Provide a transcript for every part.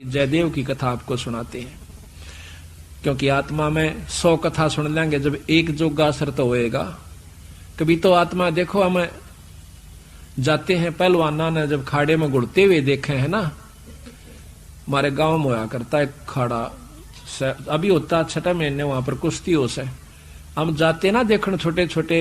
जयदेव की कथा आपको सुनाते हैं, क्योंकि आत्मा में 100 कथा सुन लेंगे, जब एक जोगा असर तो होएगा। कभी तो आत्मा देखो, हमें जाते हैं पहलवाना ने जब खाड़े में गुड़ते हुए देखे हैं ना, हमारे गांव में होया करता है खाड़ा, अभी होता 6 महीने वहां पर कुश्ती हो से, हम जाते ना देखने छोटे छोटे,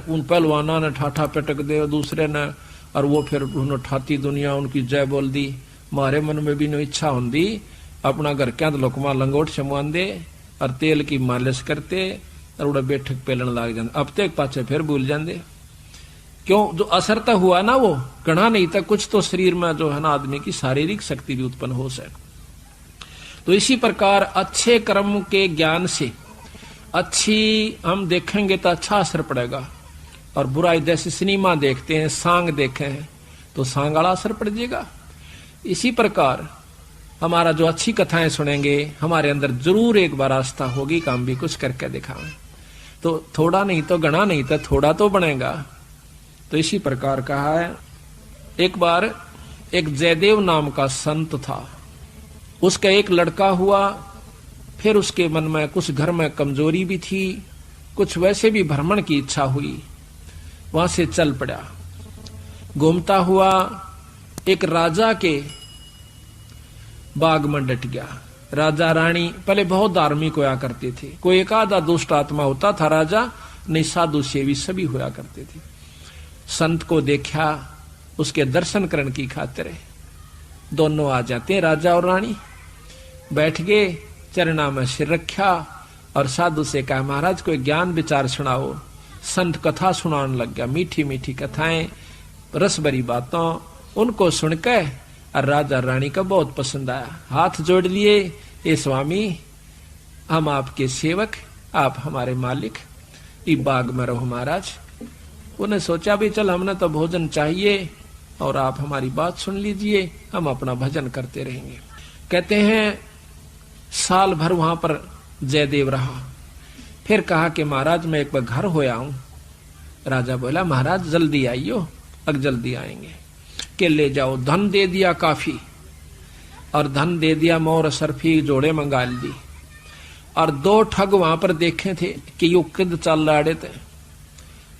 उन पहलवाना ने ठाठा पटक दे दूसरे ने, और वो फिर उन्होंने ठाती दुनिया उनकी जय बोल दी। मारे मन में भी नो इच्छा होंगी अपना घर क्या लोकमा लंगोट छमुआन दे और तेल की मालिश करते और उड़ा बैठक पेलन लाग जाते, अब तक पाचे फिर भूल जाते। क्यों? जो असर तो हुआ ना वो गणा नहीं था, कुछ तो शरीर में जो है ना आदमी की शारीरिक शक्ति भी उत्पन्न हो सके। तो इसी प्रकार अच्छे कर्म के ज्ञान से अच्छी हम देखेंगे तो अच्छा असर पड़ेगा, और बुराई जैसे सिनेमा देखते हैं, सांग देखे हैं तो सांग वाला असर पड़ जाएगा। इसी प्रकार हमारा जो अच्छी कथाएं सुनेंगे हमारे अंदर जरूर एक बार आस्था होगी, काम भी कुछ करके दिखाएं, तो थोड़ा नहीं तो गणा नहीं तो थोड़ा तो बनेगा। तो इसी प्रकार कहा है, एक बार एक जयदेव नाम का संत था, उसका एक लड़का हुआ, फिर उसके मन में कुछ घर में कमजोरी भी थी, कुछ वैसे भी भ्रमण की इच्छा हुई, वहां से चल पड़ा। घूमता हुआ एक राजा के बाग में डट गया। राजा रानी पहले बहुत धार्मिक होया करते थे, कोई एक आधा दुष्ट आत्मा होता था राजा, नहीं साधु सेवी सभी होया करते थे। संत को देखा, उसके दर्शन करने की खातिर दोनों आ जाते हैं, राजा और रानी बैठ गए, चरणा में सिर रखा और साधु से कहा, महाराज कोई ज्ञान विचार सुनाओ। संत कथा सुनाने लग गया, मीठी मीठी कथाएं, रस भरी बातों, उनको सुनकर और राजा रानी का बहुत पसंद आया। हाथ जोड़ लिए, ये स्वामी हम आपके सेवक, आप हमारे मालिक, इस बाग में रहो महाराज। उन्हें सोचा भी चल हमने तो भोजन चाहिए और आप हमारी बात सुन लीजिए, हम अपना भजन करते रहेंगे। कहते हैं साल भर वहां पर जयदेव रहा, फिर कहा कि महाराज मैं एक बार घर होया हूं। राजा बोला महाराज जल्दी आइयो, अब जल्दी आएंगे। के ले जाओ, धन दे दिया काफी, और धन दे दिया, मोर सरफी जोड़े मंगा ली, और 2 ठग वहां पर देखे थे कि यू किद चल रहे थे।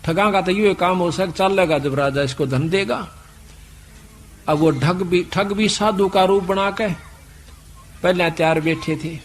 ठगा का तो ये काम हो सक चलेगा जब राजा इसको धन देगा। अब वो ठग भी साधु का रूप बना के पहले तैयार बैठे थे,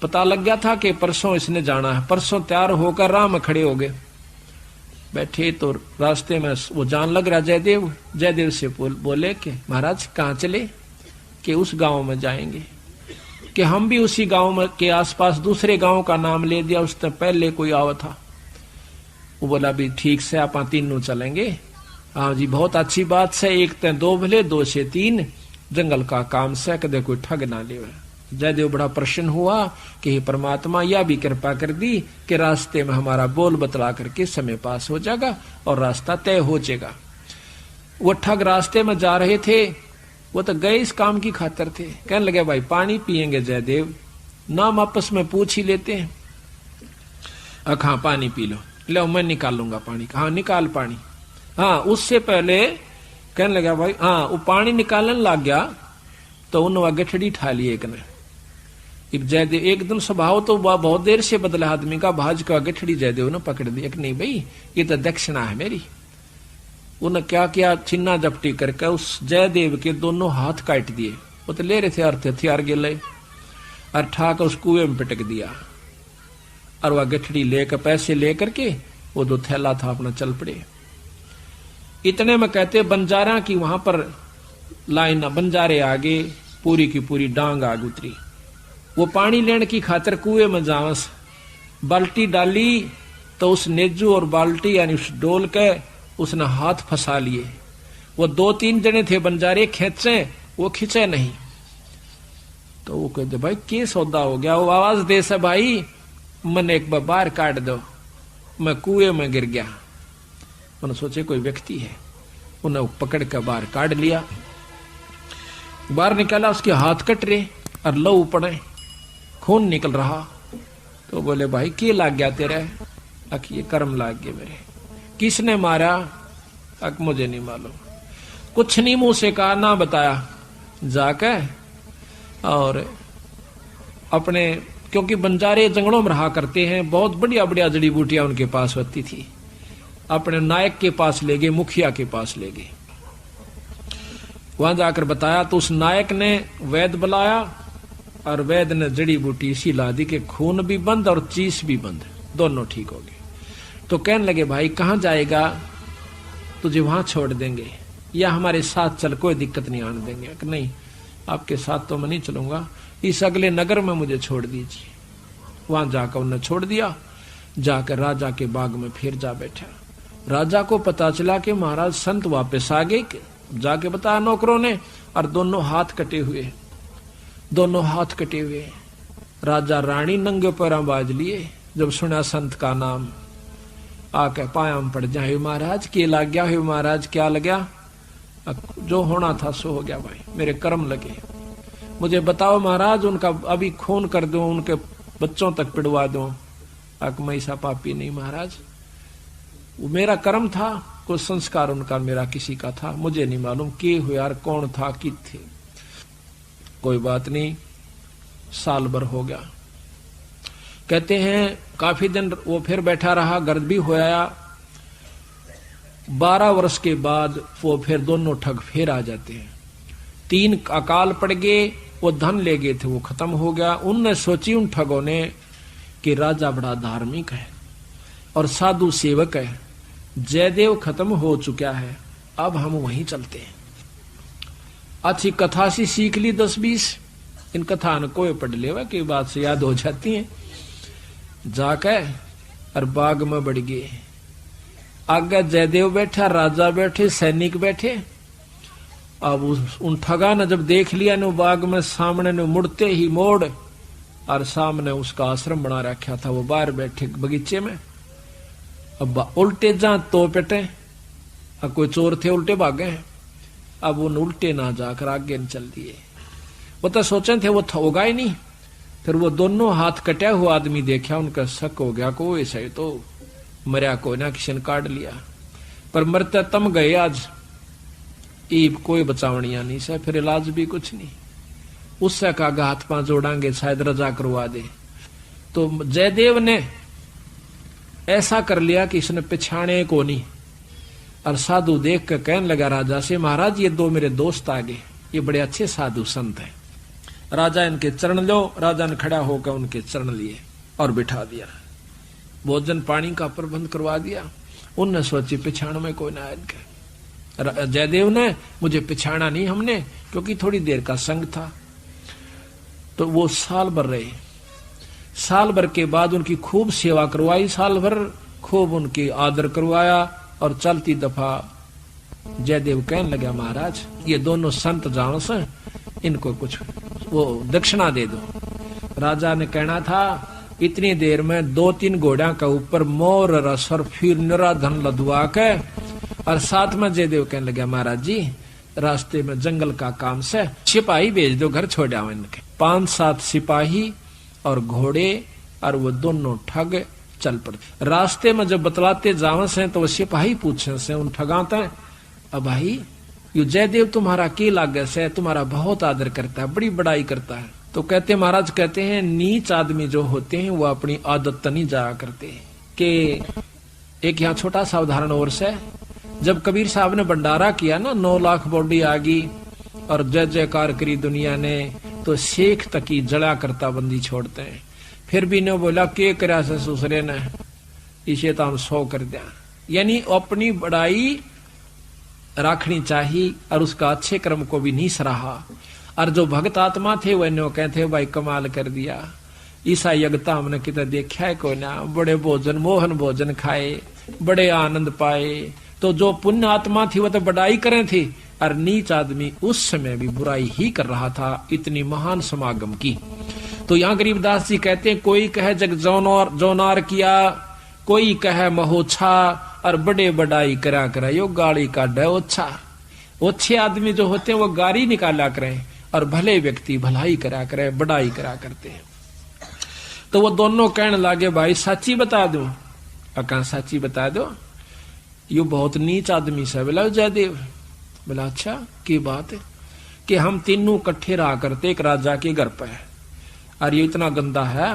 पता लग गया था कि परसों इसने जाना है, परसों तैयार होकर राह में खड़े हो गए। बैठे तो रास्ते में वो जान लग रहा जयदेव से बोले कि महाराज कहाँ चले? कि उस गांव में जाएंगे। कि हम भी उसी गांव में के आसपास दूसरे गांव का नाम ले दिया, उससे पहले कोई आवा था। वो बोला भी ठीक से आप तीनों चलेंगे। हाँ जी बहुत अच्छी बात से, 1 से 2 भले 2 से 3, जंगल का काम से कदे कोई ठग ना ले। जयदेव बड़ा प्रसन्न हुआ कि परमात्मा यह भी कृपा कर दी कि रास्ते में हमारा बोल बतला करके समय पास हो जाएगा और रास्ता तय हो जाएगा। वो ठग रास्ते में जा रहे थे, वो तो गए इस काम की खातिर थे। कहने लगे भाई पानी पिएंगे जयदेव? नाम आपस में पूछ ही लेते हैं। हाँ पानी पी लो मैं निकालूंगा पानी। हाँ निकाल पानी। हाँ उससे पहले कहने लगा भाई, हाँ वो पानी निकालने लग गया तो उन्होंने गठड़ी ठा ली एक ने। जयदेव एकदम स्वभाव तो बहुत देर से बदला आदमी का, भाज का गठड़ी जयदेव ने पकड़ दी। एक नहीं भाई ये तो दक्षिणा है मेरी। उन्हें क्या किया, छिन्ना झपटी करके उस जयदेव के दोनों हाथ काट दिए। वो तो ले रहे थे अर्थ हथियार गिले, और ठाकर उस कुएं में पिटक दिया, और वह गठड़ी लेकर पैसे लेकर के वो जो थैला था अपना चल पड़े। इतने में कहते बंजारा की वहां पर लाइन, बंजारे आगे पूरी की पूरी डांग आग उतरी। वो पानी लेने की खातिर कुएं में जावस, बाल्टी डाली तो उस नेजू और बाल्टी यानी उस डोल के उसने हाथ फंसा लिए। वो 2-3 जने थे बंजारे, खेचे वो खींचे नहीं। तो वो कहते भाई क्या सौदा हो गया? वो आवाज दे से भाई मन एक बार बाहर काट दो, मैं कुएं में गिर गया। उन्होंने सोचे कोई व्यक्ति है, उन्हें पकड़ कर बाहर काट लिया। बाहर निकाला, उसके हाथ कट रहे और लहू पड़े, खून निकल रहा। तो बोले भाई क्या लाग गया तेरे? अक ये कर्म लाग गए मेरे। किसने मारा? अक मुझे नहीं मालूम। कुछ नहीं मुंह से कहा, ना बताया। जाके और अपने, क्योंकि बंजारे जंगलों में रहा करते हैं, बहुत बढ़िया बढ़िया जड़ी बूटियां उनके पास होती थी। अपने नायक के पास ले गए, मुखिया के पास ले गए। वहां जाकर बताया तो उस नायक ने वैद्य बुलाया और वैद्य ने जड़ी बूटी इसी ला दी कि खून भी बंद और चीस भी बंद, दोनों ठीक हो गए। तो कहने लगे भाई कहां जाएगा, तुझे वहां छोड़ देंगे या हमारे साथ चल, कोई दिक्कत नहीं आने देंगे। कि नहीं, आपके साथ तो मैं नहीं चलूंगा, इस अगले नगर में मुझे छोड़ दीजिए। वहां जाकर उन्हें छोड़ दिया। जाकर राजा के बाग में फिर जा बैठा। राजा को पता चला कि महाराज संत वापस आ गए। जाके बताया नौकरों ने, और दोनों हाथ कटे हुए, दोनों हाथ कटे हुए। राजा रानी नंगे पैरों बाज लिए। जब सुना संत का नाम, आके पायाम पड़ जाए, महाराज के लग गया है, महाराज क्या लग गया? जो होना था सो हो गया भाई, मेरे कर्म लगे। मुझे बताओ महाराज, उनका अभी खून कर दूं, उनके बच्चों तक पिड़वा दूं? मैं ऐसा पापी नहीं महाराज, वो मेरा कर्म था, कोई संस्कार उनका मेरा किसी का था, मुझे नहीं मालूम के हो यार, कौन था कि थे। कोई बात नहीं, साल भर हो गया। कहते हैं काफी दिन वो फिर बैठा रहा, गर्द भी हो आया। 12 वर्ष के बाद वो फिर दोनों ठग फिर आ जाते हैं। 3 अकाल पड़ गए, वो धन ले गए थे, वो खत्म हो गया। उनने सोची उन ठगों ने कि राजा बड़ा धार्मिक है और साधु सेवक है, जयदेव खत्म हो चुका है, अब हम वहीं चलते हैं। अच्छी कथा सी सीख ली 10-20, इन कथा न कोई पढ़ लेवा की बात से याद हो जाती है। जाकर और बाग में बढ़ गए। आगे जयदेव बैठा, राजा बैठे, सैनिक बैठे। अब उन ठगा ने जब देख लिया न बाग में सामने ने, मुड़ते ही मोड़ और सामने उसका आश्रम बना रखा था, वो बाहर बैठे बगीचे में। अब उल्टे जा तो पेटे, अब कोई चोर थे उल्टे भागे हैं। अब उन उल्टे ना जाकर आगे न चल दिए। वो तो सोचे थे वो होगा ही नहीं। फिर वो दोनों हाथ कटा हुआ आदमी देखा, उनका शक हो गया को ऐसा ही तो मरिया को ना किसी ने काट लिया। पर मरते तम गए आज, ईब कोई बचावनिया नहीं से, फिर इलाज भी कुछ नहीं। उससे कहा हाथ पांव जोड़ांगे शायद रजा करवा दे। तो जयदेव ने ऐसा कर लिया कि इसने पिछाने को नहीं। और साधु देख कर कहने लगा राजा से, महाराज ये 2 मेरे दोस्त आ गए, ये बड़े अच्छे साधु संत हैं, राजा इनके चरण लो। राजा ने खड़ा होकर उनके चरण लिए और बिठा दिया। भोजन पानी का प्रबंध करवा दिया। उनने सोची पिछाण में कोई ना इनके। जयदेव ने मुझे पिछाना नहीं हमने, क्योंकि थोड़ी देर का संग था। तो वो साल भर रहे। साल भर के बाद उनकी खूब सेवा करवाई, साल भर खूब उनकी आदर करवाया। और चलती दफा जयदेव कहने लगा, महाराज ये दोनों संत जान से, इनको कुछ वो दक्षिणा दे दो। राजा ने कहना था इतनी देर में 2-3 घोड़ा का ऊपर मोर रस और फिर निरा धन लदवा के। और साथ में जयदेव कहने लगा, महाराज जी रास्ते में जंगल का काम से सिपाही भेज दो, घर छोड़ आओ इनके। 5-7 सिपाही और घोड़े और वो दोनों ठग चल पड़ते। रास्ते में जब बतलाते जावे से तो वो सिपाही पूछे से उन ठगाते, अब भाई यू जयदेव तुम्हारा के लागे से, तुम्हारा बहुत आदर करता है, बड़ी बड़ाई करता है। तो कहते महाराज, कहते हैं नीच आदमी जो होते हैं वो अपनी आदत नहीं जाया करते। कि एक यहाँ छोटा सा उदाहरण और से, जब कबीर साहब ने भंडारा किया ना, 9 लाख बॉडी आ गई और जय जयकार करी दुनिया ने, तो शेख तक ही जड़ा करता बंदी छोड़ते हैं। फिर भी ने बोला के करा से ससुरे ने, इसे तो हम 100 कर दिया। यानी अपनी बड़ाई रखनी चाहिए और उसका अच्छे कर्म को भी नहीं सराहा। और जो भक्त आत्मा थे वह नो कहते भाई कमाल कर दिया, ईसा यज्ञता हमने कितना देखा है कोई ना, बड़े भोजन मोहन भोजन खाए, बड़े आनंद पाए। तो जो पुण्य आत्मा थी वह तो बड़ाई करें थी, और नीच आदमी उस समय भी बुराई ही कर रहा था, इतनी महान समागम की। तो यहाँ गरीबदास जी कहते हैं, कोई कहे जग जोनार किया, कोई कहे महोछा, और बड़े बड़ाई करा यो गाली का डे ओछा। अच्छे आदमी जो होते हैं वो गाली निकाला करें, और भले व्यक्ति भलाई करा करे, बड़ाई करा करते हैं। तो वो दोनों कहने लगे, भाई सच्ची बता दो। कहा सच्ची बता दो, यू बहुत नीच आदमी से। बोला जयदेव। बोला अच्छा की बात है। कि हम तीनों इकट्ठे रहा करते एक राजा के घर पे, और ये इतना गंदा है,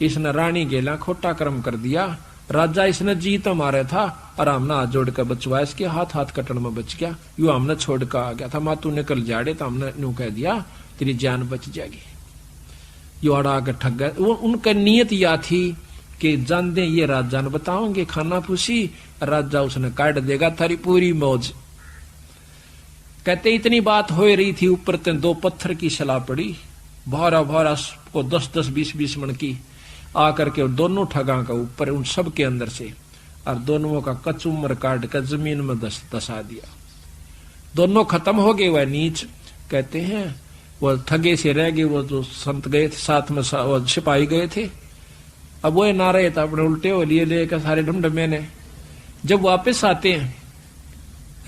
इसने रानी गेला खोटा कर्म कर दिया, राजा इसने जीत मारे था और हमने हाथ जोड़ कर बचवाया, इसके हाथ हाथ कटन में बच गया, यू हमने छोड़ कर आ गया था, माँ तू निकल जाड़े तो हमने यूं कह दिया तेरी जान बच जाएगी। यो अड़ा के ठग गए। वो उनका नियत या थी कि जान दे ये राजा ने बताओगे खाना पूछी, राजा उसने काट देगा थारी पूरी मौज। कहते इतनी बात हो रही थी, ऊपर ते 2 पत्थर की सलाह पड़ी, भारा भारा को 10-10 20-20 मन की आकर के दोनों ठगा का ऊपर उन सब के अंदर से, और दोनों का कचुमर काट कर जमीन में दसा दिया। दोनों खत्म हो गए। वह नीच कहते हैं वो ठगे से रह गए, वो जो संत गए थे साथ में वो सिपाही गए थे, अब वो ना रहे था, अपने उल्टे हो लिए लेकर सारे ढमढमे ने। जब वापस आते हैं,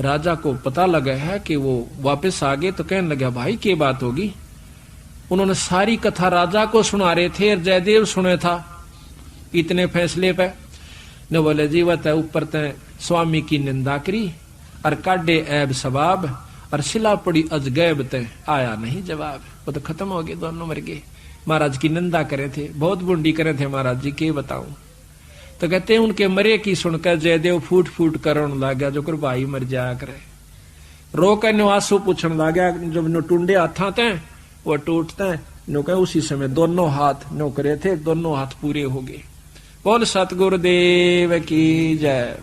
राजा को पता लगा है कि वो वापस आ गए, तो कहने लगा भाई क्या बात होगी। उन्होंने सारी कथा राजा को सुना रहे थे और जयदेव सुने था इतने फैसले पे। न बोले जीवत है ऊपर ते स्वामी की निंदा करी और काटे ऐब सवाब, और सिला पड़ी अजगैब ते आया नहीं जवाब। वो तो खत्म हो गए, दोनों मर गए। महाराज की निंदा करे थे, बहुत बुंडी करे थे महाराज जी, के बताऊं। तो कहते हैं उनके मरे की सुनकर जयदेव फूट फूट करने लगा, जो कर भाई मर जाया करे। रो कर आंसू पूछने लगा, जब नो टूंडे हाथा थे वो टूटते हैं, नो कहे उसी समय दोनों हाथ नो करे थे, दोनों हाथ पूरे हो गए। बोल सतगुरुदेव की जय।